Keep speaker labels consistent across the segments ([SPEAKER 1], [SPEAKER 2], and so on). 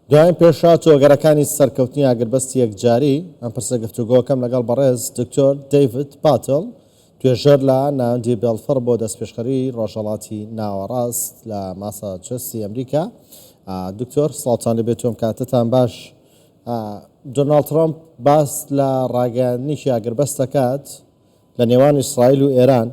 [SPEAKER 1] دوایین پێشا تۆگەرەکانی سەرکەوتنی ئاگربەستی یەکجاری ئەم پرسە گفتوگۆکەم لەگەڵ بەڕێز دکتۆر دەیڤد پاتڵ توێژەر لە ناوەندی بێڵفڕ بۆ دەستپێشخەری ڕۆژهەڵاتی ناوەڕاست لە ماساچوستی ئەمریکا. دکتۆر سڵاوتان لەبێت، تۆم کاتتان باش. دۆناڵد ترامپ باس لە ڕاگەیاندنیشی ئاگربەست دەکات لە نێوان ئیسرائیل و ئێران،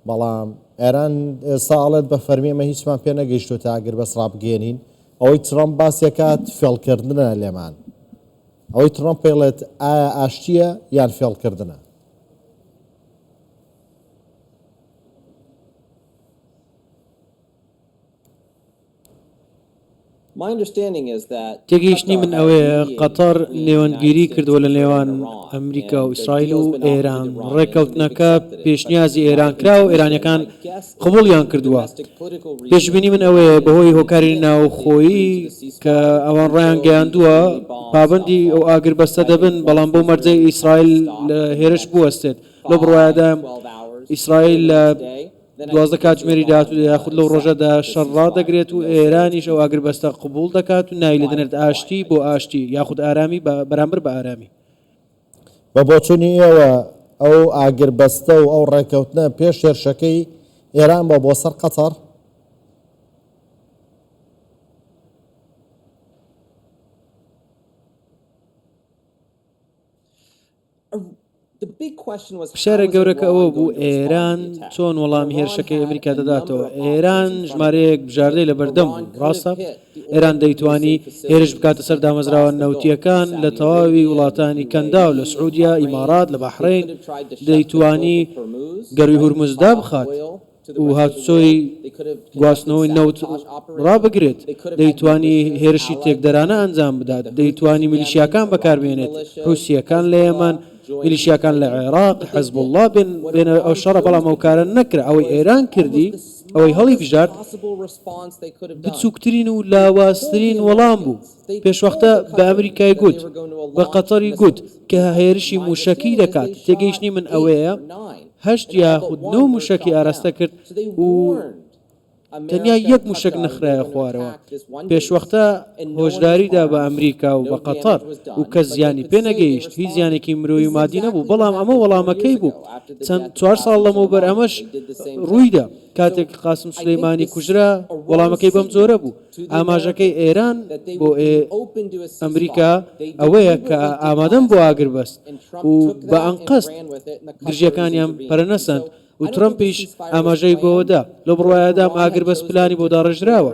[SPEAKER 1] بەڵام ئێران ئێستا ئەڵێت بە فەرمی ئەمە هیچمان پێ نەگەیشتوتە ئاگربەست ڕابگەێنین. ئەوەی ترامپ باسیەکات فێڵکردنە لێمان، ئەوەی ترامپ پێڵێت ئایا ئاشتیە یان فێڵکردنە؟
[SPEAKER 2] تێگەیشتنی من ئەوەیە قەتەر نێوەندگیری کردووە لە نێوان ئەمریکا و ئیسرائیل و ئێران. ڕێکەوتنەکە پێشنیازی ئێران کرا و ئێرانیەکان قبوڵیان کردووە. پێشبینی من ئەوەیە بەهۆی هۆکاری ناوخۆیی کە ئەوان ڕایان گەیاندووە پابندی ئەو ئاگربەستە دەبن، بەڵام بۆ مەرجەی ئیسرائیل لە هێرش بوەستێت. لە بڕوایەدا ئیسرائیل لە 12 کاتژمێری داهاتوودا یاخود لەو ڕۆژەدا شەڕ دەگرێت و ئێرانیش ئەو ئاگربەستە قبوڵ دەکات و ناوی لێدەنێت ئاشتی بۆ ئاشتی یاخود ئارامی بەرامبەر بە ئارامی.
[SPEAKER 1] بە بۆچوونی ئێوە ئەو ئاگربەستە و ئەو ڕێکەوتنە پێش هێرشەکەی ئێران بۆ سەر قەتەر؟
[SPEAKER 2] شارە گەورەکە ئەوە بوو ئێران چۆن وەڵامی هێرشەکەی ئەمریکا دەداتەوە. ئێران ژمارەیەک بژاردەی لە بەردەم بوو. ڕاستە ئێران دەیتوانی هێرش بکاتە سەر دامەزراوە نەوتیەکان لە تەواوی وڵاتانی کەندا و لە سعودیا، ئیمارات، لە بەحرین، دەیتوانی گەروی هورمزدا بخات و هاتوچۆی گواستنەوەی نەوت ڕابگرێت، دەیتوانی هێرشی تێکدەرانە ئەنجام بدات، دەیتوانی میلیشیاکان بەکاربێنێت، حوسیەکان لە یەمەن، میلیشیاکان لە عێراق، حەزب الله بێنە ئەو شەڕە، بەڵام ئەو کارە نەکرا. ئەوەی ئێران کردی، ئەوەی هەڵی بژارد، بچووکترین و لاوازترین وەڵام بوو. پێشوەختە بە ئەمریکای گوت، بە قەتەری گوت کە هێرشی موشەکی دەکات. تێگەیشتنی من ئەوەیە 8 یاخود 9 موشکی ئاراستە کرد و تەنیا یەک موشک نەخرایە خوارەوە. پێشوەختە هۆشداریدا بە ئەمریکا و بە قەتەر و کەس زیانی پێ نەگەیشت، هیچ زیانێکی مرۆیی و مادی نەبوو، بەڵام ئەمە وەڵامەکەی بوو. چەند 4 ساڵ لەمەوبەر ئەمەش ڕوویدا. کاتێک قاسم سولەیمانی کوژرا وەڵامەکەی بەم جۆرە بوو. ئاماژەکەی ئێران بۆ ئەمریکا ئەوەیە کە ئامادەم بۆ ئاگربەست و بە ئەنقەست گرژیەکانیان پەرەنەسەند و ترامپیش ئاماژەی بۆدا. لە بڕوایەدام ئاگربەست پلانی بۆ داڕێژراوە،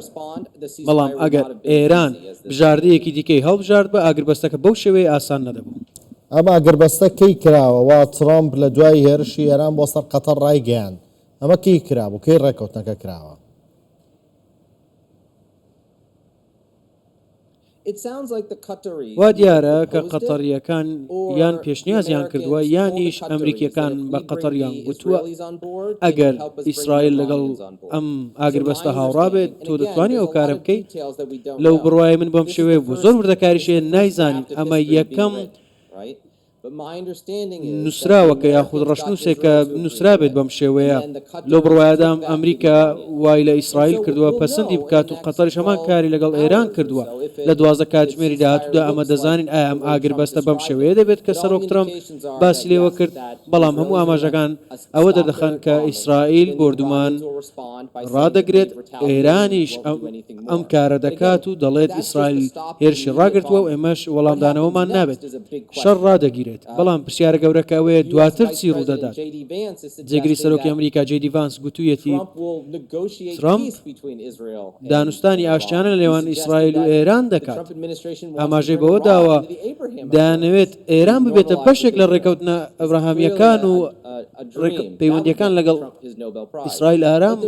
[SPEAKER 2] بەڵام ئەگەر ئێران بژاردەیەکی دیکەی هەڵبژارد بە ئاگربەستەکە بەو شێوەیە ئاسان نەدەبوو.
[SPEAKER 1] ئەم ئاگربەستە کەی کراوە وا ترامپ لە دوای هێرشی ئێران بۆ سەر قەتەر ڕایگەیاند؟ ئەمە کەی کرابوو، کەی ڕێکەوتنەکە کراوە؟
[SPEAKER 2] وا دیارە کە قەتەریەکان یان پێشنیازیان کردووە یانیش ئەمریکیەکان بە قەتەریان گوتووە ئەگەر ئیسرائیل لەگەڵ ئەم ئاگربەستە هاوڕا بێت تۆ دەتوانێت ئەو کارە بکەیت. لەو بڕوای من بەم شێوەیە بوو. زۆر وردەکاریشێ نایزانین ئەمە یەکەم نووسراوەکە یاخود ڕەشنووسێکە نووسرا بێت بەم شێوەیە. لەو بڕوایەدام ئەمریکا وای لە ئیسرائیل کردووە پەسەندی بکات و قەتەریش هەمان کاری لەگەڵ ئێران کردووە. لە 12 کاتژمێری داهاتوودا ئەمە دەزانین ئایا ئەم ئاگربەستە بەم شێوەیە دەبێت کە سەرۆک ترامپ باسی لێوە کرد، بەڵام هەموو ئاماژەکان ئەوە دەدەخەن کە ئیسرائیل بردومان ڕادەگرێت، ئێرانیش ئەم کارە دەکات و دەڵێت ئیسرائیل هێرشی ڕاگرتووە و ئێمەش وەڵامدانەوەمان نابێت، شەڕ ڕادەگیرێت. بەڵام پرسیارە گەورەکە ئەوەیە دواتر چی ڕوودەدات. جێگری سەرۆکی ئەمریکا جێدی ڤانس گوتوویەتی ترامپ دانوستانی ئاشتیانە لەوان ئیسرائیل و ئێران دەکات. ئاماژەی بەوە داوە دەیانەوێت ئێران ببێتە بەشێک لە ڕێکەوتنە ئەبراهامیەکان و پەیوەندیەکان لەگەڵ ئیسرائیل ئارام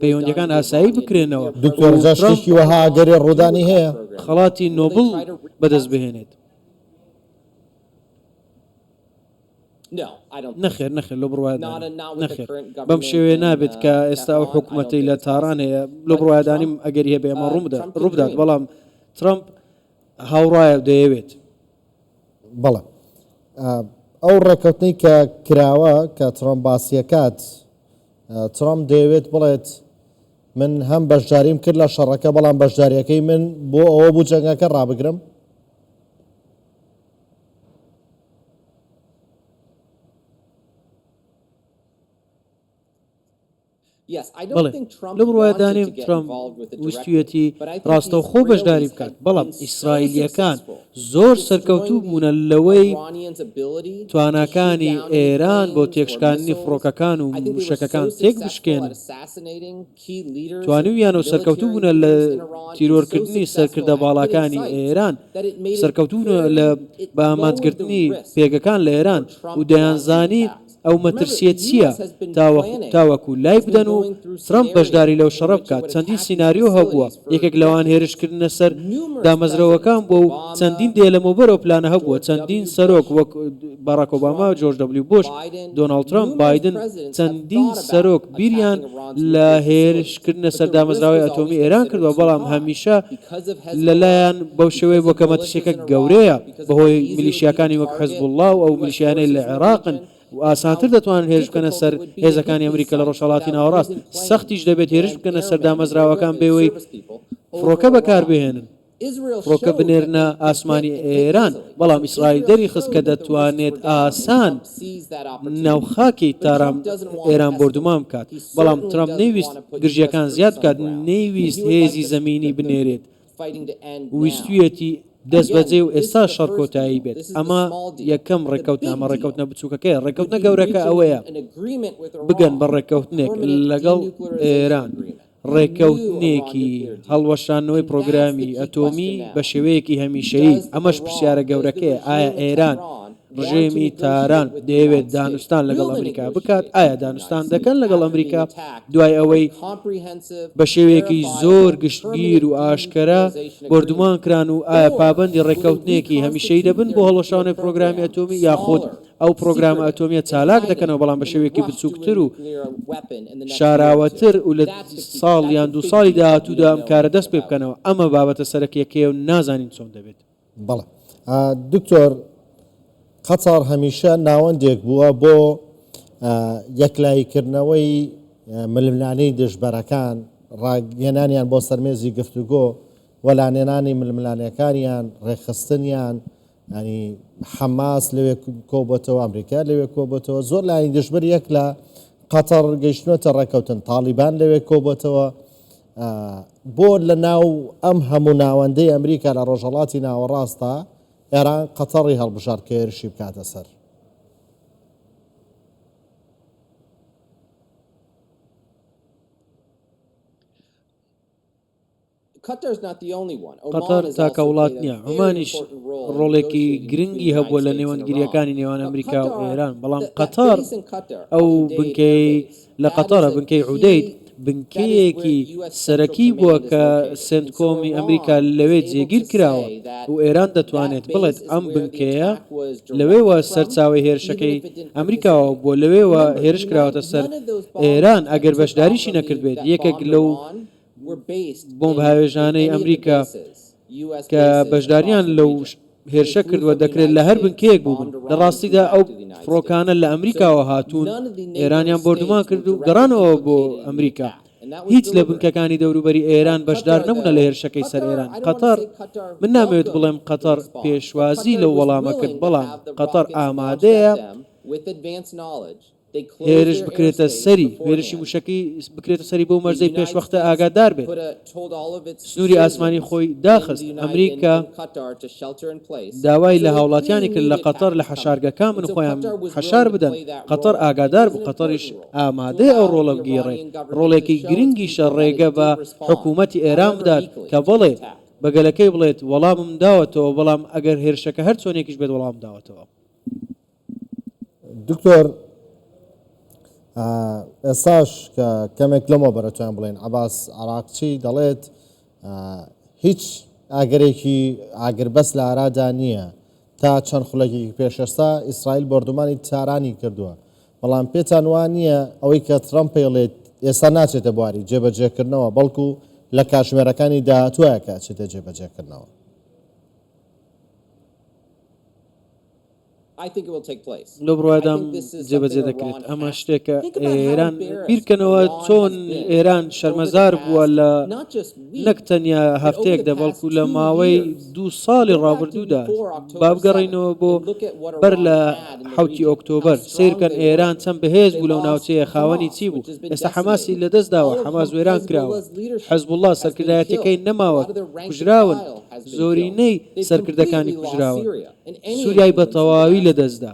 [SPEAKER 2] پەیوەندیەکان ئاسایی بکرێنەوە.
[SPEAKER 1] دکتۆر جاشتێکی وەها گەرێ ڕوودانی هەیە
[SPEAKER 2] خەڵاتی نۆبڵ بەدەست بهێنێت. نەخێر لە بڕوایدا نەخێر بەم شێوەیە نابێت کە ئێستا ئەو حکوومەتەی لە تاران هەیە. لە بڕوایدانیم ئەگەر هەیە بێ ئەمە ڕووبدات، بەڵام ترامپ هاوڕایە دەیەوێت.
[SPEAKER 1] بەڵێ ئەو ڕێکەوتنی کە کراوە کە ترامپ باسیەکات، ترامپ دەیەوێت بڵێت من هەم بەشداریم کرد لە شەڕەکە بەڵام بەشداریەکەی من بۆ ئەوە بوو جەنگەکە ڕابگرم.
[SPEAKER 2] بەڵێ لە بڕواایدانیم ترامپ ویستویەتی ڕاستەوخۆ بەشداری بکات بەڵام ئیسرائیلیەکان زۆر سەرکەوتوو بوونە لەوەی تواناکانی ئێران بۆ تێکشکاندنی فڕۆکەکان و موشەکەکان تێک بشکێنن توانویان و سەرکەوتوو بوونە لە تیرۆرکردنی سەرکردە باڵاکانی ئێران سەرکەوتوونە لە بە ئامانجگرتنی پێگەکان لە ئێران و دەیانزانی ئەو مەترسیە چییە تاوەکو لای بدەن و ترامپ بەشداری لەو شەڕە بکات. چەندین سیناریۆ هەبووە یەکێک لەوان هێرشکردنە سەر دامەزرەوەکان بۆ و چەندین دێلەمەوبەرەوە پلانە هەبووە چەندین سەرۆک وەک باراک ئۆباما جۆرج دەبلیو بوش دۆناڵد ترامپ بایدن چەندین سەرۆک بیریان لە هێرشکردنە سەر دامەزراوەی ئەتۆمی ئێران کردووە بەڵام هەمیشە لەلایەن بەو شێوەیە بۆ کە مەترسیەکە گەورەیە بەهۆی میلیشیاکانی وەک حزب الله و ئەو میلیشیانەی لە عێراقن و ئاسانتر دەتوانن هێرش بکەنە سەر هێزەکانی ئەمریکا لە ڕۆژهەڵاتی ناوەڕاست سەختیش دەبێت هێرش بکەنە سەر دامەزراوەکان بێەوەی فڕۆکە بەکاربهێنن فڕۆکە بنێرنە ئاسمانی ئێران بەڵام ئیسرائیل دەری خست کە دەتوانێت ئاسان ناوخاکی تارام ئێران بردومان بکات بەڵام ترامپ نەیویست گرژیەکان زیاد بکات نەیویست هێزی زەمینی بنێرێت ویستویەتی دەست بەجێ و ئێستا شەڕ کۆتایی بێت ئەمە یەکەم ڕێکەوتنە ئەمە ڕێکەوتنە بچووکەکەی ڕێکەوتنە گەورەکە ئەوەیە بگەن بە ڕێکەوتنێک لەگەڵ ئێران ڕێکەوتنێکی هەڵوەشانەوەی پرۆگرامی ئەتۆمی بە شێوەیەکی هەمیشەیی ئەمەش پرسیارە گەورەکەیە ئایا ئێران ڕژێمی تاران دەیەوێت دانوستان لەگەڵ ئەمریکا بکات ئایا دانوستان دەکەن لەگەڵ ئەمریکا دوای ئەوەی بە شێوەیەکی زۆر گشتگیر و ئاشکرا بردومان کران و ئایا پابندی ڕێکەوتنێکی هەمیشەی دەبن بۆ هەڵەشانەی پرۆگرامی ئەتۆمی یاخۆت ئەو پرۆگرامە ئەتۆمیە چالاک دەکەنەوە بەڵام بە شێوەیەکی بچووکتر و شاراوەتر و لە ساڵ یان دو ساڵی داهاتوودا ئەم کارە دەست پێ بکەنەوە ئەمە بابەتە سەرەکیەکەیە و نازانین چۆن دەبێت.
[SPEAKER 1] بەڵێ دکتۆر قەتار هەمیشە ناوەندێک بووە بۆ یەکلاییکردنەوەی ململانەی دژبەرەکان ڕاگەێنانیان بۆ سەرمێزی گفتوگۆ وەلانێنانی ململانەکانیان ڕێخستنیان ینی حەماس لەوێ کۆبەتەوە ئەمریکا لەوێ کۆبەتەوە زۆر لای دژبەر یەک لە قەتەر گەیشتنەوە ڕێکەوتن تاڵیبان لەوێ کۆبەتەوە بۆ لە ناو ئەم هەموو ناوەندەی ئەمریکا لە ڕۆژهەڵاتی ناوەڕاستە ئێران قەتەڕی هەڵبژار کە هێرشی بکاتە سەر.
[SPEAKER 2] قەتەر تاکە وڵات نییە عمانیش ڕۆڵێکی گرنگی هەبووە لە نێوانگیریەکانی نێوان ئەمریکا و ئێران بەڵام قەتەر ئەو بنکەی لە قەتەرە بنکەی عودەیت بنکەیەکی سەرەکی بووە کە سنتکۆمی ئەمریکا لەوێ جێگیر کراوە و ئێران دەتوانێت بڵێت ئەم بنکەیە لەوێوە سەرچاوی هێرشەکەی ئەمریکاوە بۆ لەوێوە هێرش کراوەتە سەر ئێران ئەگەر بەشداریشی نەکردبێت یەکێک لەو بۆمب هاوێژانەی ئەمریکا کە بەشداریان لەو هێرشە کردووە دەکرێت لە هەر بنکەیەک بوون لە ڕاستیدا ئەو فڕۆکانە لە ئەمریکاوە هاتوون ئێرانیان بردومان کرد و گەڕانەوە بۆ ئەمریکا هیچ لە بنکەکانی دەوروبەری ئێران بەشدار نەبوونە لە هێرشەکەی سەر ئێران. قەتەر من نامەوێت بڵێم قەتەر پێشوازی لەو وەڵامە کرد بەڵام قەتەر ئامادەیە هێرش بکرێتە سەری هێرشی موشەکەی بکرێتە سەری بۆ مەرزەی پێشوەختە ئاگادار بێت. سنووری ئاسمانی خۆی داخست ئەمریکا داوای لە هاوڵاتیانی کرد لە قەتەر لە حەشارگەکان من خۆیان حەشار بدەن قەتەر ئاگادار بوو قەتەریش ئامادەی ئەو ڕۆڵە بگیڕێت ڕۆڵێکی گرنگیشە ڕێگە بە حکوومەتی ئێران بدات کە بڵێ بەگەلەکەی بڵێت وەڵامم داوەتەوە بەڵام ئەگەر هێرشەکە هەر چۆنێکیش بێت وەڵام داوەتەوە.
[SPEAKER 1] دکتۆر ئێستاش کە کەمێک لەمە بەرەتوان بڵێن عەباس عراقچی دەڵێت هیچ ئاگرێکی ئاگربەست لە ئارادا نییە تا چەند خولەکێکی پێشەستا ئیسرائیل بردومانی تارانی کردووە بەڵام پێتان وان نییە ئەوەی کە ترامپ پێڵێت ئێستا ناچێتە بواری جێبەجێکردنەوە بەڵکو لە کاتژمێرەکانی داهاتووە کە چێتە جێبەجێکردنەوە.
[SPEAKER 2] لە بڕوادام جێبەجێ دەکرێت ئەمە شتێکە ئێران بیرکەنەوە چۆن ئێران شەرمەزار بووە لە نەک تەنیا هەفتەیەکدا بەڵکو لە ماوەی 2 ساڵی ڕابردوودا بابگەڕینەوە بۆ بەر لە 7 ئۆکتۆبەر سیرکەن ئێران چەند بەهێز بوو لەو ناوچەیە خاوەنی چی بوو ئێستا حەماسی لەدەستداوە حەماس وێران کراوە حەزب الله سەرکردایەتەکەی نەماوە کوژراون زۆرینەی سەرکردەکانی کوژراون سووریای بە تەواوی لەدەستدا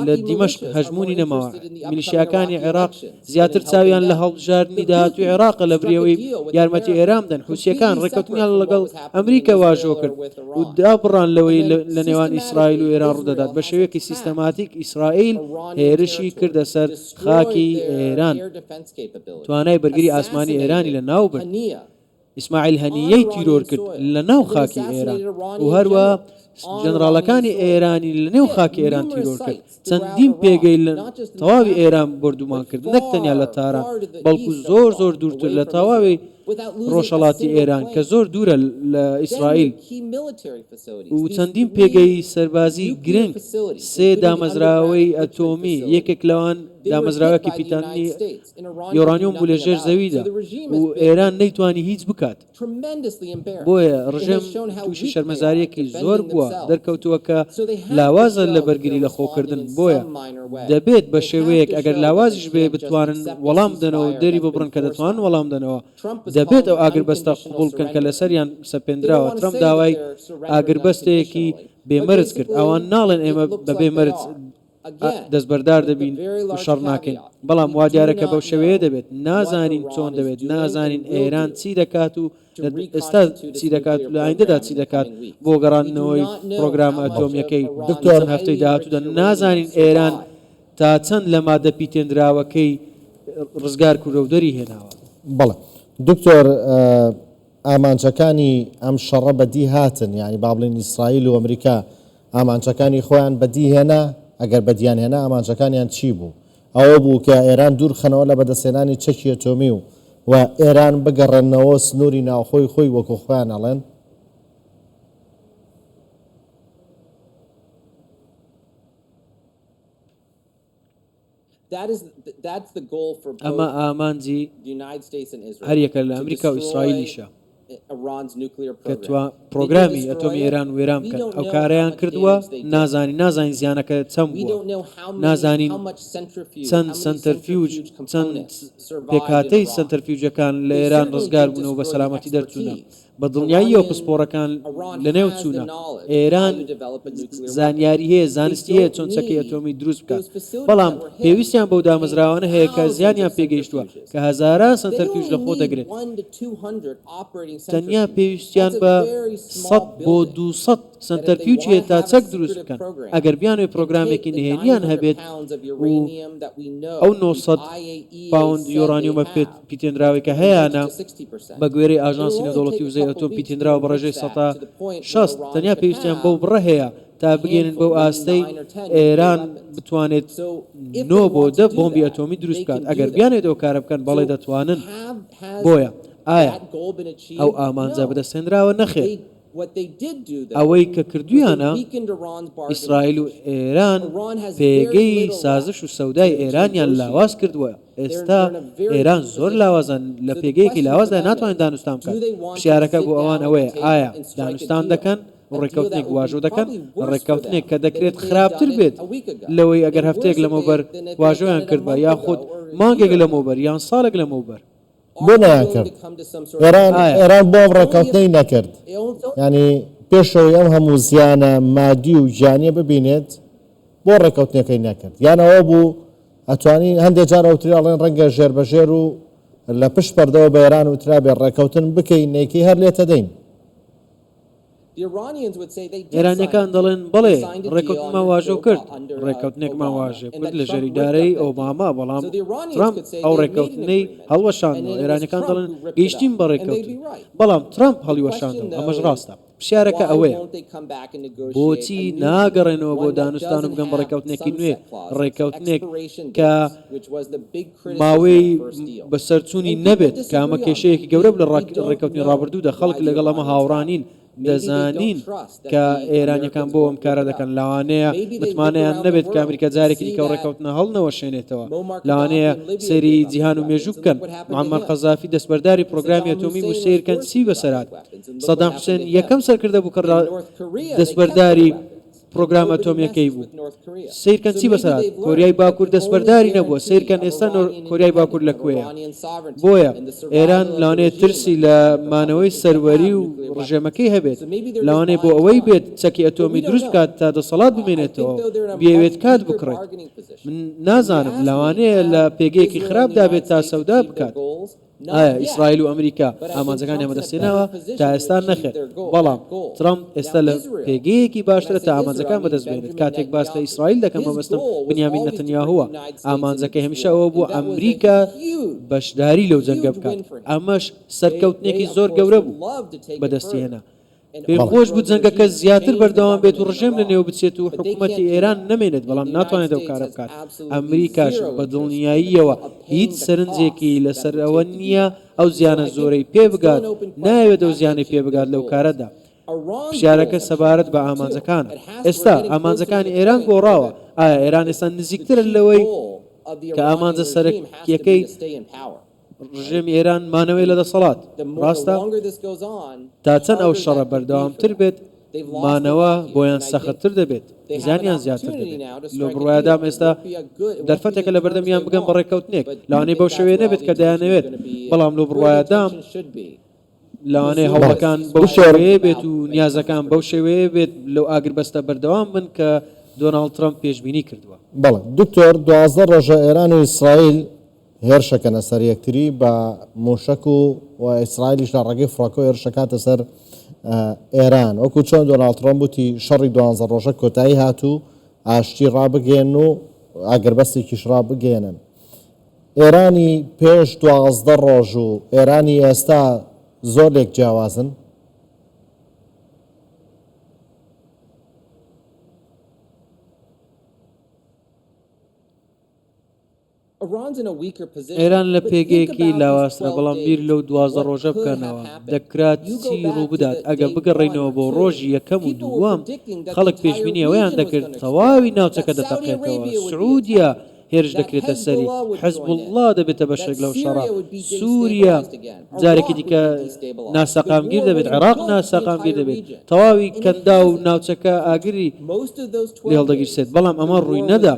[SPEAKER 2] لە دیمەشق هەژمونی نەماوە میلیشیاکانی عێراق زیاتر چاویان لە هەڵبژاردننی داهاتوی عێراقە لە بریەوەی یارمەتی ئێران بدەن حوسیەکان ڕێکەوتنیان لەگەڵ ئەمریکا واژۆ کرد و دابڕان لەوەی لە نێوان ئیسرائیل و ئێران ڕوودەدات بە شێوەیەکی سیستەماتیک ئیسرائیل هێرشی کردە سەر خاکی ئێران توانای بەرگری ئاسمانی ئێرانی لە ناو برد ئیسماعیل هەنیەی تیرۆر کرد لە ناو خاکی ئێران و هەروە جنراڵەکانی ئێرانی لە نێو خاکی ئێران تیرۆر کرد چەندین پێگەی لە تەواوی ئێران بردومان کرد نەک تەنیا لە تاران بەڵکو زۆر دوورتر لە تەواوی ڕۆژهەڵاتی ئێران کە زۆر دوورە لە ئیسرائیل و چەندین پێگەی سەربازی گرنگ سێ دامەزراوەی ئەتۆمی یەکێک لەوان دامەزراوەکی پیتانی یۆرانیۆم بوو لە ژێر زەویدا و ئێران نەیتوانی هیچ بکات بۆیە ڕژێم تووشی شەرمەزاریەکی زۆر بووە دەرکەوتووە کە لاوازە لە بەرگری لە خۆکردن بۆیە دەبێت بە شێوەیەک ئەگەر لاوازیش بێ بتوانن وەڵام بدەنەوە دەری ببڕن کە دەتوانن وەڵام بدەنەوە دەبێت ئەو ئاگربەستە قبول بکەن کە لەسەریان سەپێنراوە ترەمپ داوای ئاگربەستەیەکی بێمەرج کرد ئەوان ناڵێن ئێمە بە بێمەرج دەستبەردار دەبین و شەڕ ناکەین بەڵام وا دیارەکە بەو شێوەیە دەبێت نازانین چۆن دەبێت نازانین ئێران چی دەکات و ئێستا چی دەکات لە ئایندەدا چی دەکات بۆ گەڕاندنەوەی پرۆگرام ئەتۆمیەکەی دکتۆر هەفتەی داهاتوودا نازانین ئێران تا چەند لە مادە پیتێنراوەکەی ڕزگار کوورەودەری هێناوە
[SPEAKER 1] بەڵێ دکتۆر ئامانجەکانی ئەم شەڕە بەدی هاتن یعنی با بڵێن ئیسرائیل و ئەمریکا ئامانجەکانی خۆیان بەدی هێنا ئەگەر بەدیان هێنا ئامانجەکانیان چی بوو ئەوە بوو کە ئێران دوورخەنەوە لە بەدەستێنانی چەکی ئەتۆمی و ئێران بگەڕێنەوە سنووری ناوخۆی خۆی وەکو خۆیان ئەڵێن
[SPEAKER 2] ئەمە ئامانجی هەر یەکە لە ئەمریکا و ئیسرائیلیشە کە پرۆگرامی ئەتۆمی ئێران وێران بکەن ئەو کارەیان کردووە نازانین زیانەکە چەند بووە نازانین چەند سنتەرفیوج چەند پێکهاتەی سنتەرفیوجەکان لە ئێران ڕزگار بوونەوە بە سەلامەتی دەرچوونە بە دڵنیایی ئەو پسپۆڕەکان لە نێو چوونە ئێران زانیاری هەیە زانستی هەیە چۆن چەکەی ئەتۆمی دروست بکات بەڵام پێویستیان بەو دامەزراوانە هەیە کە زیانیان پێگەیشتووە کە هەزاران سنتەرفیوج لە خۆ دەگرێت تەنیا پێویستیان بە 100 بۆ 200 سنتەرفیوج هەیە تا چەک دروست بکەن ئەگەر بیانوێ پرۆگرامێکی نهێنیان هەبێت و ئەو 900 پاوند یۆرانیۆمە پیتێنراوێکە هەیەە بە گوێرەی ئاژانسی نەدەوڵەتی وزەی ئەتۆم پیتێنراوە بە ڕێژەی 160 تەنیا پێویستیان بەو بڕە هەیە تا بگەێنن بەو ئاستەی ئێران بتوانێت 9 بۆ 10 بۆمبی ئەتۆمی دروست بکات ئەگەر بیانێت ئەو کارە بکەن بەڵێ دەتوانن بۆیە ئایا ئەو ئامانجە بەدەستێنراوە نەخێت ئەوەی کە کردویانە ئیسرائیل و ئێران پێگەی سازش و سەودای ئێرانیان لاواز کردووە ئێستا ئێران زۆر لاوازن لە پێگەیەکی لاوازدا ناتوانین دانوستان بکەن پرسیارەکە بۆ ئەوان ئەوەیە ئایا دانوستان دەکەن ڕێکەوتنێک واژۆ دەکەن ڕێکەوتنێک کە دەکرێت خراپتر بێت لەوەی ئەگەر هەفتەیەک لەمەوبەر واژۆیان کردبە یاخود مانگێک لەمەوبەر یان ساڵێک لەمەوبەر
[SPEAKER 1] بۆ نەکرد ئێران بۆ ڕێکەوتنەی نەکرد ینی پێشەوەی ئەم هەموو زیانە مادی و ژانیە ببینێت بۆ ڕێکەوتنەکەی نەکرد یانەوە بوو ئەتوانین هەندێک جار ئەوتریاڵێن ڕەنگە ژێربەژێر و لە پشت پەردەوە بە ئێران وترابێ ڕێکەوتن بکەین نێکی هەر لێتە دەین
[SPEAKER 2] ئێرانیەکان دەڵێن بڵێ ڕێکەوتنمان واژۆ کرد ڕێکەوتنێکمان واژێ کرد لە ژێریدارەی ئۆباما بەڵام ترامپ ئەو ڕێکەوتنەی هەڵوەشاندەوە ئێرانیەکان دەڵێن گەیشتین بە ڕێکەوتن بەڵام ترامپ هەڵیوەشاندەوە ئەمەش ڕاستە پرسیارەکە ئەوەیە بۆچی ناگەڕێنەوە بۆ دانوستان و بگەن بە ڕێکەوتنێکی نوێ ڕێکەوتنێک کە ماوەی بەسەرچوونی نەبێت کە ئەمە کێشەیەکی گەورە لە ڕێکەوتنی ڕابردوودا خەڵک لەگەڵ ئەمە هاوڕانین دەزانین کە ئێرانیەکان بۆ ئەم کارە دەکەن لەوانەیە متمانەیان نەبێت کە ئەمریکا جارێکی دیکە ڕێکەوتنە هەڵنەوە شوێنێتەوە لەوانەیە سەیری جیهان و مێژوو بکەن معمەر قەزافی دەستبەرداری پرۆگرامی ئەتۆمی بوو سیرکەن چی بەسەرات سەدام حوسێن یەکەم سەرکردە بوو کە دەستبەرداری پرۆگرام ئەتۆمیەکەی بوو سیرکەن چی بەسەرات کۆریای باکوور دەستبەرداری نەبووە سیرکەن ئێستا کۆریای باکوور لەکوێیە بۆیە ئێران لەوانەیە ترسی لە مانەوەی سەروەری و ڕژێمەکەی هەبێت لەوانەیە بۆ ئەوەی بێت چەکی ئەتۆمی دروست بکات تا دەسەڵات بمێنێتەوە بێوێت کات بکڕێت من نازانم لەوانەیە لە پێگەیەکی خراپدا بێت تا سەودا بکات ئایا ئیسرائیل و ئەمریکا ئامانجەکان ئەمەدەستێنەوە تا ئێستا نەخێت بەڵام ترامپ ئێستا لە پێگەیەکی باشترە تا ئامانجەکان بەدەستبێنێت کاتێک باس لە ئیسرائیل دەکەم مەبەستم بنیامین نەتەنیاهووە ئامانجەکەی هەمیشە ئەوە بوو ئەمریکا بەشداری لەو جەنگە بکات ئەمەش سەرکەوتنێکی زۆر گەورە بوو بەدەستیهێنا پێم خۆش بوو جەنگەکە زیاتر بەردەوام بێت و ڕژێم لە نێو بچێت و حکوومەتی ئێران نەمێنێت بەڵام ناتوانێت ئەو کارە بکات ئەمریکاش بە دڵنیاییەوە هیچ سەرنجێکی لەسەر ئەوە نییە ئەو زیانە زۆرەی پێ بگات ناوێت ئەو زیانی پێ بگات لەو کارەدا پرسیارەکە سەبارەت بە ئامانجەکان ئێستا ئامانجەکانی ئێران گۆڕاوە ئایا ئێران ئێستا نزیکترن لەوەی کە ئامانجە سەرکیەکەی ڕژێمی ئێران مانەوەی لە دەسەڵات ڕاستە تا چەند ئەو شەڕە بەردەوامتر بێت مانەوە بۆیان سەختتر دەبێت زیانیان زیاتر دەبێت لۆ بڕوایدام ئێستا دەرفەتێکە لە بەردەمیان بگەن بە ڕێکەوتنێک لەوانەیە بەو شەوێ نەبێت کە دەیانەوێت بەڵام لۆ بڕوایدام لەوانەیە هەوڵەکان بەو شێوەیە بێت و نیازەکان بەو شێوەیە بێت لەو ئاگربەستە بەردەوام بن کە دۆناڵد ترامپ پێشبینی کردووە
[SPEAKER 1] بەڵێ دکتۆر 12 ڕۆژە ئێران و ئیسرائیل هێرشەکەنە سەر یەکتری بە موشک و ئیسرائیلیش لە ڕێگەی فڕۆکە هێرشەکاتە سەر ئێران وەکو چۆن دۆناڵد ترامپ وتی شەڕی 12 ڕۆژە کۆتایی هاتوو ئاشتی ڕابگەێن و ئاگربەستێکیش ڕابگەێنن ئێرانی پێش 12 ڕۆژ و ئێرانی ئێستا زۆر لێک جیاوازن
[SPEAKER 2] ئێران لە پێگەیەکی لاوااسترە بەڵام بیر لەو 12 ڕۆژە بکەنەوە دەکرات چی ڕوو بدات ئەگە بگەڕێنەوە بۆ ڕۆژی یەکەم و دووەم خەڵک پێشبینی ئەوەیان دەکرد تەواوی ناوچەکە دەتەقێتەوە سعودیا هێرش دەکرێتە سەری حەزب الله دەبێتە بەشێک لەو شەڕە سووریا جارێکی دیکە ناسەقامگیر دەبێت عێراق ناسەقامگیر دەبێت تەواوی کەندا و ناوچەکە ئاگری لێ هەڵدەگیرسێت بەڵام ئەمە ڕووی نەدا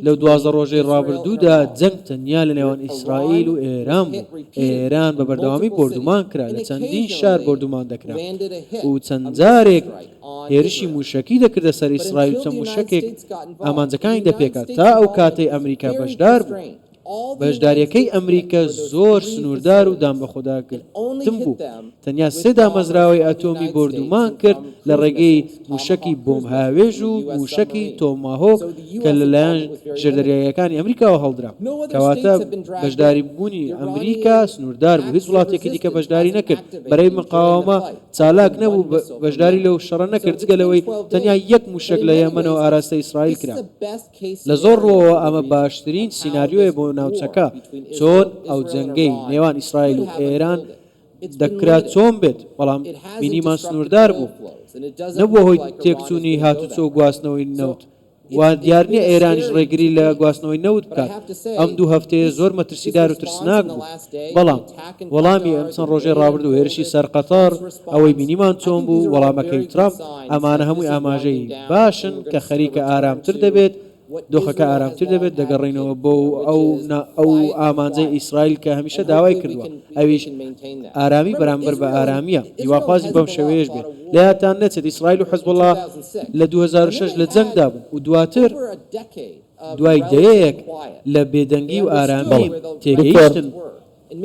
[SPEAKER 2] لەو 12 ڕۆژەی ڕابردوودا جەنگ تەنیا لە نێوان ئیسرائیل و ئێران بوو ئێران بە بەردەوامی بردومان کرا لە چەندین شار بردومان دەکرا و چەند جارێک هێرشی موشکی دەکردە سەر ئیسرائیل و چەند موشکێک ئامانجەکانی دەپێکات تا ئەو کاتەی ئەمریکا بەشدار بوو بەشداریەکەی ئەمریکا زۆر سنووردار و دام بە خۆداگرتم بوو تەنیا سێ دامەزراوەی ئەتۆمی بردومان کرد لە ڕێگەی موشکی بۆم هاوێژ و موشکی تۆماهۆک کە لەلایەن ژێردەریاییەکانی ئەمریکاوە هەڵدرا کەواتە بەشداری بوونی ئەمریکا سنووردار بوو هیچ وڵاتێکی دیکە بەشداری نەکرد بەرەی مقاومە چالاک نەبوو بەشداری لەو شەڕە نەکرد جگەلەوەی تەنیا یەک موشک لە یەمەنەوە ئاراستە ئیسرائیل کرا لە زۆر ڕۆوە ئەمە باشترین سیناریۆیە بۆ ناوچەکە چۆن ئەو جەنگەی نێوان ئیسرائیل و ئێران دەکرات چۆن بێت بەڵام بینیمان سنووردار بوو نەبووە هۆی تێکچوونی هاتوچۆ و گواستنەوەی نەوت وا دیار نییە ئێرانیش ڕێگری لە گواستنەوەی نەوت بکات ئەم دوو هەفتەیە زۆر مەترسیدار و ترسناک بوو بەڵام وەڵامی ئەم چەند ڕۆژەی ڕابرد و هێرشی سەر قەتار ئەوەی بینیمان چۆن بوو وەڵامەکەی ترامپ ئەمانە هەمووی ئاماژەی باشن کە خەریکە ئارامتر دەبێت دۆخەکە ئارامتر دەبێت دەگەڕینەوە بۆ ئەو ئامانجەی ئیسرائیل کە هەمیشە داوای کردووە ئەویش ئارامی بەرامبەر بە ئارامیە هیواخوازی بەم شێوەیەش بێت لەیاتان نەچێت ئیسرائیل و حەزب الله لە 2006 لە جەنگدا بوو و دواتر دوای دەیەک لە بێدەنگی و ئارامی تێگەیشتن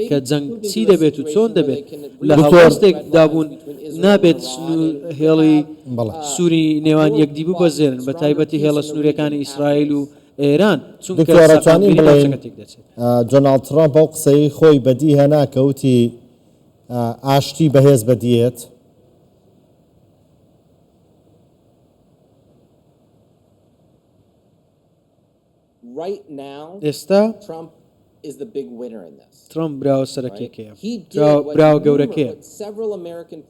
[SPEAKER 2] کە جەنگ چی دەبێت و چۆن دەبێت لە هەڵوەستێک دابوون نابێت هێڵی سووری نێوان یەکدی بوو بەزێرن بە تایبەتی هێڵە سنووریەکانی ئیسرائیل و ئێران
[SPEAKER 1] چونکەڕەتوانی بڵێن دۆناڵد ترامپ ئەو قسەی خۆی بەدی هێنا کەوتی ئاشتی بەهێز بەدیێت
[SPEAKER 2] ئێستا ترامپ براوە سەرەکیەکەیە براوە گەورەکەیە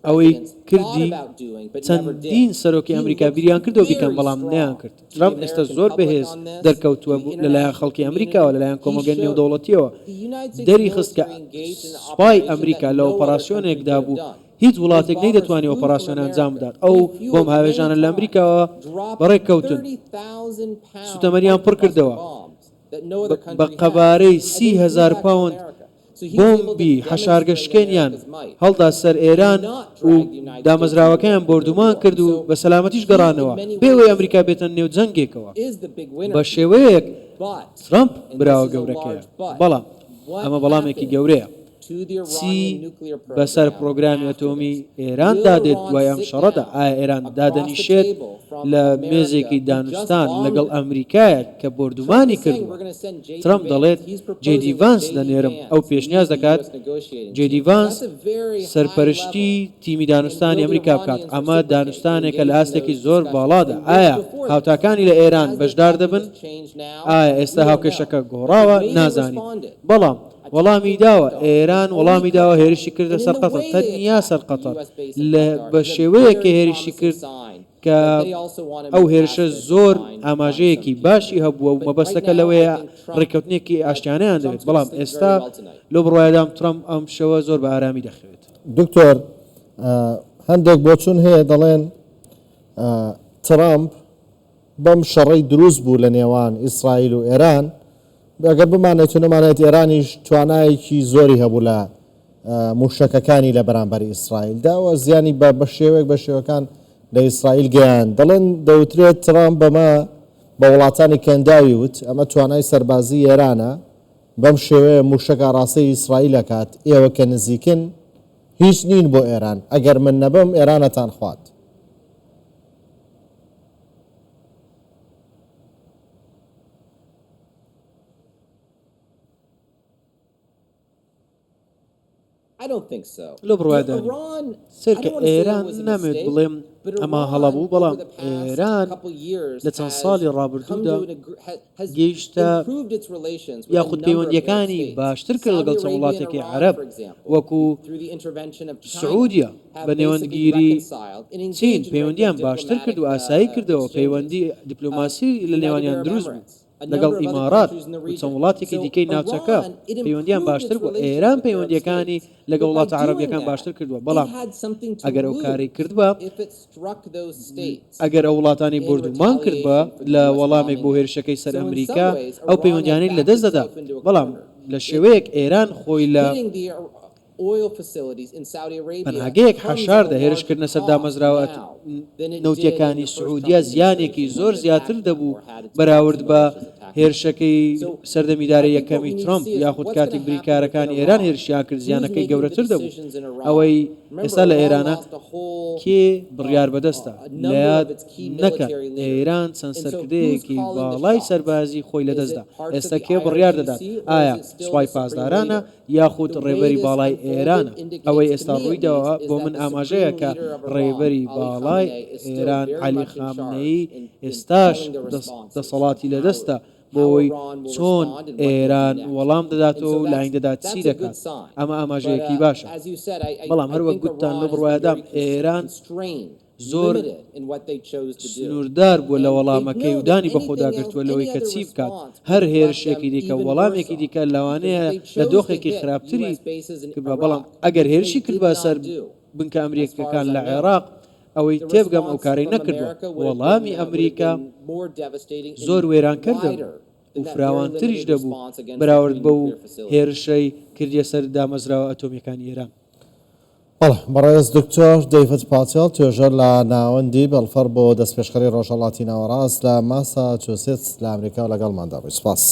[SPEAKER 2] ئەوەی کردی چەندین سەرۆکی ئەمریکا بیریان کردەوە بیکەن بەڵام نیان کرد ترامپ ئێستا زۆر بەهێز دەرکەوتووە لەلایەن خەڵکی ئەمریکاوە لەلایەن کۆمەلگەی نێودەوڵەتیەوە دەری خست کە سوپای ئەمریکا لە ئۆپەراسیۆنێکدا بوو هیچ وڵاتێک نەیدەتوانێت ئۆپەراسیۆن ئەنجام بدات ئەو بۆم هاوێژانە لە ئەمریکاوە بەڕێککەوتن سوتەمەریان پڕ کردەوە بە قەبارەی 30,000 پاوند بۆمبی حەشارگەشکێنیان هەڵدا سەر ئێران و دامەزراوەکەیان بردومان کرد و بە سەلامەتیش گەڕانەوە بێوەی ئەمریکا بێتە نێو جەنگێکەوە بە شێوەیەک ترامپ براوە گەورەکەیە بەڵام ئەمە بەڵامێکی گەورەیە چی بەسەر پرۆگرامی ئەتۆمی ئێران دادێت دوای ئەم شەڕەدا ئایا ئێران دادەنیشێت لە مێزێکی دانوستان لەگەڵ ئەمریکایە کە بردومانی کردووە ترامپ دەڵێت جێدی ڤانس دەنێرم ئەو پێشنیاز دەکات جێدی ڤانس سەرپەرشتی تیمی دانوستانی ئەمریکا بکات ئەمە دانوستانێکە لە ئاستێکی زۆر باڵادا ئایا هاوتاکانی لە ئێران بەشدار دەبن ئایا ئێستا هاوکێشەکە گۆڕاوە نازانی بەڵام وەڵامی داوە ئێران وەڵامی داوە هێرشی کردە سەر قەتەر تەنیا سەر قەتەر بە شێوەیەکە هێرشی کرد کە ئەو هێرشە زۆر ئاماژەیەکی باشی هەبووە و مەبەستەکە لەوەیە ڕێککەوتنێکی ئاشتیانەیان دەوێت بەڵام ئێستا لۆ بڕوایدام ترامپ ئەم شەوە زۆر بە ئارامی دەخەوێت
[SPEAKER 1] دکتۆر هەندێک بۆچون هەیە دەڵێن ترامپ بەم شەڕەی دروست بوو لە نێوان ئیسرائیل و ئێران ئەگەر بمانێت و نەمانێت ئێرانیش توانایەکی زۆری هەبوو لە موشەکەکانی لە بەرامبەر ئیسرائیلدا و زیانی بە شێوەیەک بە شێوەکان لە ئیسرائیل گەیان دەڵێن دەوترێت ترامپ بەمە بە وڵاتانی کەنداوی وت ئەمە توانای سەربازی ئێرانە بەم شێوەیە موشەکە ڕاستەی ئیسرائیلەکات ئێوە کە نزیکن هیچ نین بۆ ئێران ئەگەر من نەبم ئێرانەتان خوات
[SPEAKER 2] لۆ بڕوادانی سەرکە ئێران نامێت بڵێم ئەمە هەڵەبوو بەڵام ئێران لە چەند ساڵی ڕابردوودا گەیشتە یاخود پەیوەندیەکانی باشتر کرد لەگەڵ چەند وڵاتێکی عەرەب وەکو سعودیا بە نێوەندگیری چین پەیوەندیان باشتر کرد و ئاسایی کردەوە پەیوەندی دیپلۆماسی لە نێوانیان دروست بوو لەگەڵ ئیمارات و چەند وڵاتێکی دیکەی ناوچەکە پەیوەندیان باشتر بوو ئێران پەیوەندیەکانی لەگەڵ وڵاتە عەرەبیەکان باشتر کردووە بەڵام ئەگەر ئەو کاری کردبە ئەگەر ئەو وڵاتانی بردومان کردبە لە وەڵامێک بۆ هێرشەکەی سەر ئەمریکا ئەو پەیوەندیانەی لەدەست دەدا بەڵام لە شێوەیەک ئێران خۆی لە پەناگەیەک حەشاردە هێرشکردنە سەر دامەزراوە نەوتیەکانی سعودیا زیانێکی زۆر زیاتر دەبوو بەراورد بە هێرشەکەی سەردەمیداری یەکەمی ترامپ یاخود کاتێک بریکارەکانی ئێران هێرشیان کرد زیانەکەی گەورەتر دەبوو ئەوەی ئێستا لە ئێرانە کێ بڕیار بەدەستە لە یاد نەکەن ئێران چەند سەرکردەیەکی باڵای سەربازی خۆی لەدەستدا ئێستا کێ بڕیار دەدات ئایا سوپای پاسدارانە یاخود ڕێبەری باڵای ئێرانە ئەوەی ئێستا ڕوویداوە بۆ من ئاماژەیە کە ڕێبەری باڵای ئێران عەلی خامنەئی ئێستاش دەسەڵاتی لەدەستە بۆی چۆن ئێران وەڵام دەداتەوە و لاینگدەدا چی دەکات ئەمە ئاماژەیەکی باشە بەڵام هەروەک گوتتان لە بڕوایدام ئێران زۆر سنووردار بووە لە وەڵامەکەی و دانی بەخۆداگرتووە لەوەی کە چی بکات هەر هێرشێکی دیکە وەڵامێکی دیکە لەوانەیە لە دۆخێکی خراپتری کردوە بەڵام ئەگەر هێرشی کردبە سەر بنکە ئەمریکەکان لە عێراق ئەوەی تێبگەم ئەو کارەی نەکردووە وەڵامی ئەمریکا زۆر وێران کردەوە و فراوانتریش دەبوو بەراورد بە و هێرشەی کردیە سەر دامەزراوە ئەتۆمیەکانی ئێران
[SPEAKER 1] بەڕێز دکتۆر دەیڤد پاتێڵ توێژەر لە ناوەندی بەڵفەر بۆ دەستپێشخەری ڕۆژهەڵاتی ناوەڕاست لە ماساچوسێتس لە ئەمریکا لەگەڵماندا بووی سپاس